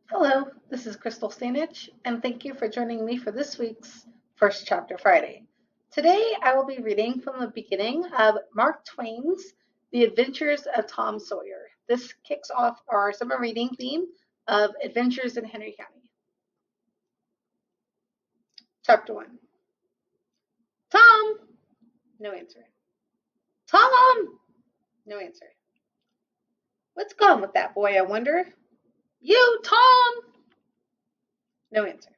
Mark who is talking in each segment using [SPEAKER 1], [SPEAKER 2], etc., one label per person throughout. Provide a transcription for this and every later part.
[SPEAKER 1] Hello, this is Krystal, and thank you for joining me for this week's First Chapter Friday. Today I will be reading from the beginning of Mark Twain's The Adventures of Tom Sawyer. This kicks off our summer reading theme of Adventures in Henry County. Chapter 1. Tom! No answer. Tom! No answer. What's gone with that boy, I wonder? You, Tom! No answer.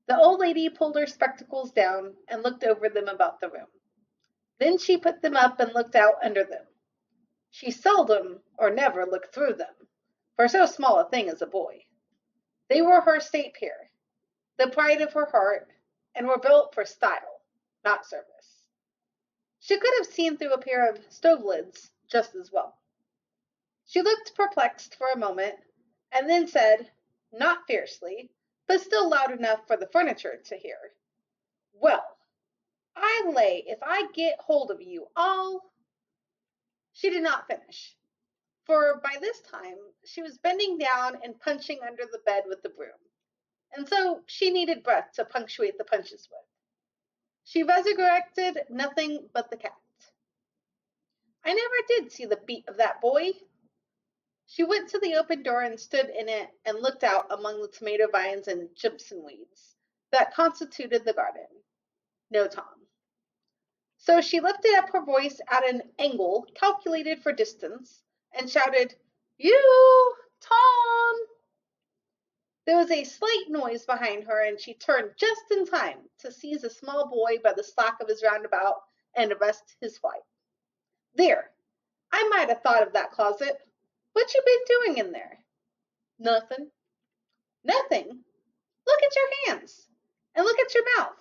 [SPEAKER 1] The old lady pulled her spectacles down and looked over them about the room. Then she put them up and looked out under them. She seldom or never looked through them, for so small a thing as a boy. They were her state pair, the pride of her heart, and were built for style, not service. She could have seen through a pair of stove lids just as well. She looked perplexed for a moment, and then said, not fiercely, but still loud enough for the furniture to hear, "Well, I lay if I get hold of you, I'll—" She did not finish, for by this time she was bending down and punching under the bed with the broom, and so she needed breath to punctuate the punches with. She resurrected nothing but the cat. I never did see the beat of that boy. She went to the open door and stood in it and looked out among the tomato vines and gypsum weeds that constituted the garden. No Tom. So she lifted up her voice at an angle calculated for distance and shouted, "You, Tom!" There was a slight noise behind her, and she turned just in time to seize a small boy by the slack of his roundabout and arrest his flight. "There! I might have thought of that closet. What you been doing in there?" "Nothing." "Nothing? Look at your hands, and look at your mouth.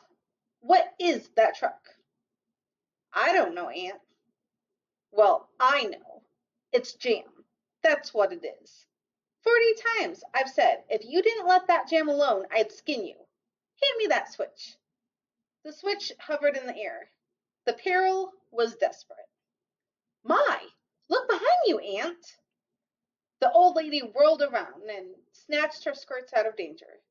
[SPEAKER 1] What is that truck?" "I don't know, Aunt." "Well, I know. It's jam. That's what it is. 40 times I've said if you didn't let that jam alone, I'd skin you. Hand me that switch." The switch hovered in the air. The peril was desperate. "My, look behind you, Aunt." The old lady whirled around and snatched her skirts out of danger.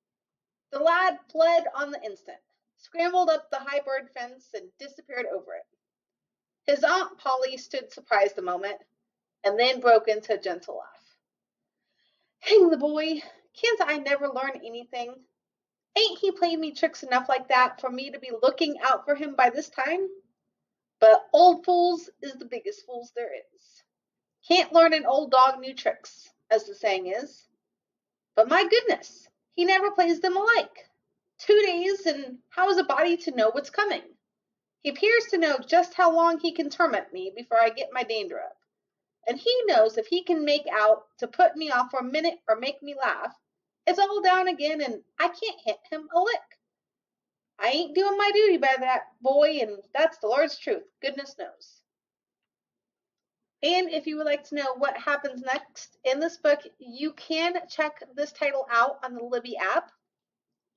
[SPEAKER 1] The lad fled on the instant, scrambled up the high board fence, and disappeared over it. His Aunt Polly stood surprised a moment, and then broke into a gentle laugh. "Hang the boy! Can't I never learn anything? Ain't he played me tricks enough like that for me to be looking out for him by this time? But old fools is the biggest fools there is. Can't learn an old dog new tricks, as the saying is. But my goodness, he never plays them alike. 2 days, and how is a body to know what's coming? He appears to know just how long he can torment me before I get my dander up. And he knows if he can make out to put me off for a minute or make me laugh, it's all down again and I can't hit him a lick. I ain't doing my duty by that boy, and that's the Lord's truth, goodness knows." And if you would like to know what happens next in this book, you can check this title out on the Libby app.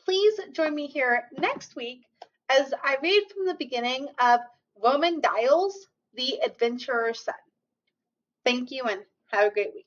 [SPEAKER 1] Please join me here next week as I read from the beginning of Roman Dial's The Adventurer's Son. Thank you and have a great week.